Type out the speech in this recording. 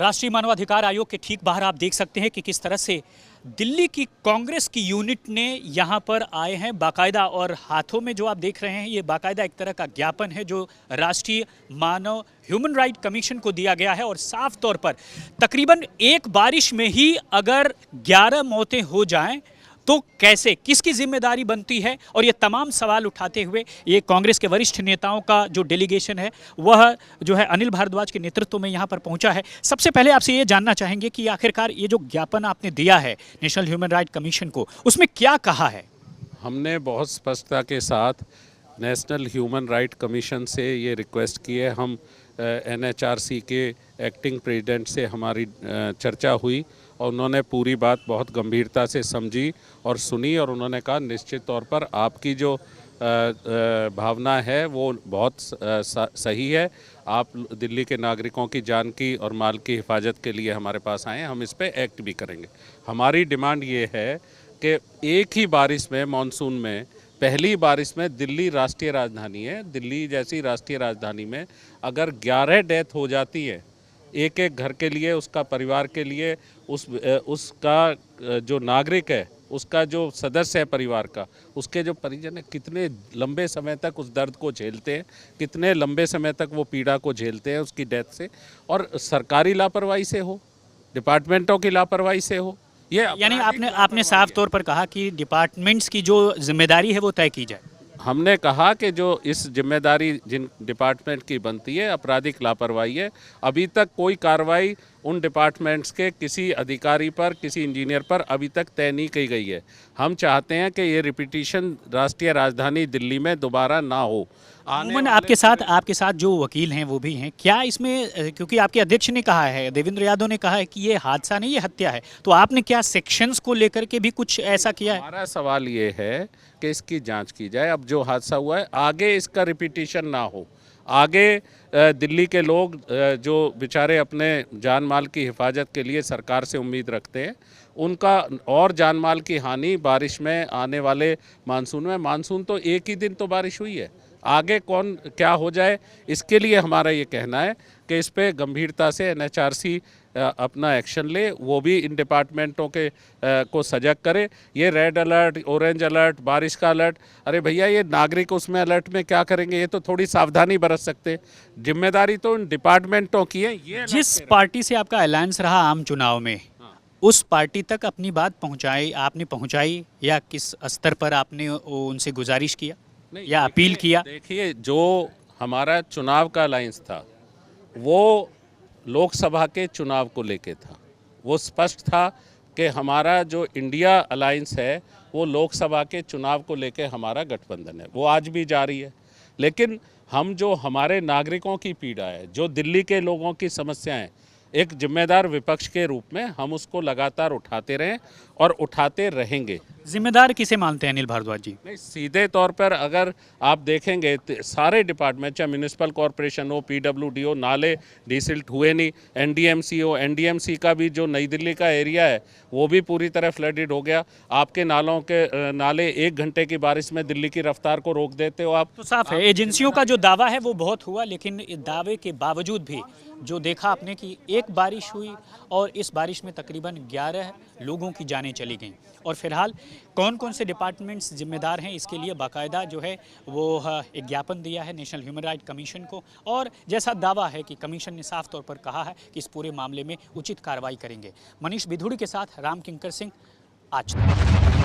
राष्ट्रीय मानवाधिकार आयोग के ठीक बाहर आप देख सकते हैं कि किस तरह से दिल्ली की कांग्रेस की यूनिट ने यहाँ पर आए हैं बाकायदा, और हाथों में जो आप देख रहे हैं ये बाकायदा एक तरह का ज्ञापन है जो राष्ट्रीय मानव ह्यूमन राइट कमीशन को दिया गया है। और साफ तौर पर तकरीबन एक बारिश में ही अगर 11 मौतें हो जाएं तो कैसे, किसकी जिम्मेदारी बनती है, और ये तमाम सवाल उठाते हुए ये कांग्रेस के वरिष्ठ नेताओं का जो डेलीगेशन है वह जो है अनिल भारद्वाज के नेतृत्व में यहाँ पर पहुँचा है। सबसे पहले आपसे ये जानना चाहेंगे कि आखिरकार ये जो ज्ञापन आपने दिया है नेशनल ह्यूमन राइट कमीशन को, उसमें क्या कहा है? हमने बहुत स्पष्टता के साथ नेशनल ह्यूमन राइट कमीशन से ये रिक्वेस्ट की है। हम NHRC के एक्टिंग प्रेसिडेंट से हमारी चर्चा हुई और उन्होंने पूरी बात बहुत गंभीरता से समझी और सुनी, और उन्होंने कहा निश्चित तौर पर आपकी जो भावना है वो बहुत सही है। आप दिल्ली के नागरिकों की जान की और माल की हिफाजत के लिए हमारे पास आए हैं, हम इस पे एक्ट भी करेंगे। हमारी डिमांड ये है कि एक ही बारिश में, मानसून में, पहली बारिश में, दिल्ली राष्ट्रीय राजधानी है, दिल्ली जैसी राष्ट्रीय राजधानी में अगर 11 डेथ हो जाती है एक एक घर के लिए, उसका परिवार के लिए, उसका जो नागरिक है, उसका जो सदस्य है परिवार का, उसके जो परिजन है, कितने लंबे समय तक उस दर्द को झेलते हैं, कितने लंबे समय तक वो पीड़ा को झेलते हैं उसकी डेथ से, और सरकारी लापरवाही से हो, डिपार्टमेंटों की लापरवाही से हो। ये यानी आपने साफ तौर पर कहा कि डिपार्टमेंट्स की जो जिम्मेदारी है वो तय की जाए। हमने कहा कि जो इस जिम्मेदारी जिन डिपार्टमेंट की बनती है, आपराधिक लापरवाही है, अभी तक कोई कार्रवाई उन डिपार्टमेंट्स के किसी अधिकारी पर, किसी इंजीनियर पर अभी तक तय नहीं की गई है। हम चाहते हैं कि ये रिपीटिशन राष्ट्रीय राजधानी दिल्ली में दोबारा ना हो। अमूमन आपके साथ जो वकील हैं वो भी हैं, क्या इसमें, क्योंकि आपके अध्यक्ष ने कहा है, देवेंद्र यादव ने कहा है कि ये हादसा नहीं, ये हत्या है, तो आपने क्या सेक्शंस को लेकर के भी कुछ ऐसा किया है? हमारा सवाल ये है कि इसकी जांच की जाए। अब जो हादसा हुआ है आगे इसका रिपीटिशन ना हो। आगे दिल्ली के लोग जो बेचारे अपने जान माल की हिफाजत के लिए सरकार से उम्मीद रखते हैं, उनका और जान माल की हानि बारिश में आने वाले मानसून में, मानसून तो एक ही दिन तो बारिश हुई है, आगे कौन क्या हो जाए, इसके लिए हमारा ये कहना है कि इस पे गंभीरता से NHRC अपना एक्शन ले, वो भी इन डिपार्टमेंटों के को सजग करे। ये रेड अलर्ट, ऑरेंज अलर्ट, बारिश का अलर्ट, अरे भैया ये नागरिक उसमें अलर्ट में क्या करेंगे, ये तो थोड़ी सावधानी बरत सकते। जिम्मेदारी तो इन डिपार्टमेंटों की है। ये जिस पार्टी से आपका अलायंस रहा आम चुनाव में, उस पार्टी तक अपनी बात आपने पहुंचाई, या किस स्तर पर आपने उनसे गुजारिश किया या अपील किया? देखिए, जो हमारा चुनाव का अलायंस था वो लोकसभा के चुनाव को लेके था। वो स्पष्ट था कि हमारा जो इंडिया अलायंस है वो लोकसभा के चुनाव को लेके हमारा गठबंधन है, वो आज भी जारी है। लेकिन हम जो हमारे नागरिकों की पीड़ा है, जो दिल्ली के लोगों की समस्याएं, एक जिम्मेदार विपक्ष के रूप में हम उसको लगातार उठाते रहें और उठाते रहेंगे। जिम्मेदार किसे मानते हैं अनिल भारद्वाज जी? नहीं, सीधे तौर पर अगर आप देखेंगे सारे डिपार्टमेंट, चाहे म्यूनिसिपल कॉरपोरेशन हो, PWD हो, नाले डिसिल्ट हुए नहीं, NDMC हो, NDMC का भी जो नई दिल्ली का एरिया है वो भी पूरी तरह फ्लडेड हो गया। आपके नालों के नाले 1 घंटे की बारिश में दिल्ली की रफ्तार को रोक देते हो आप। तो साफ है एजेंसियों का जो दावा है वो बहुत हुआ, लेकिन इस दावे के बावजूद भी जो देखा आपने कि एक बारिश हुई और इस बारिश में तकरीबन 11 लोगों की जानें चली गईं। और फिलहाल कौन कौन से डिपार्टमेंट्स जिम्मेदार हैं इसके लिए बाकायदा जो है वो एक ज्ञापन दिया है नेशनल ह्यूमन राइट कमीशन को, और जैसा दावा है कि कमीशन ने साफ तौर पर कहा है कि इस पूरे मामले में उचित कार्रवाई करेंगे। मनीष बिधूड़ी के साथ राम किंकर सिंह, आज तक।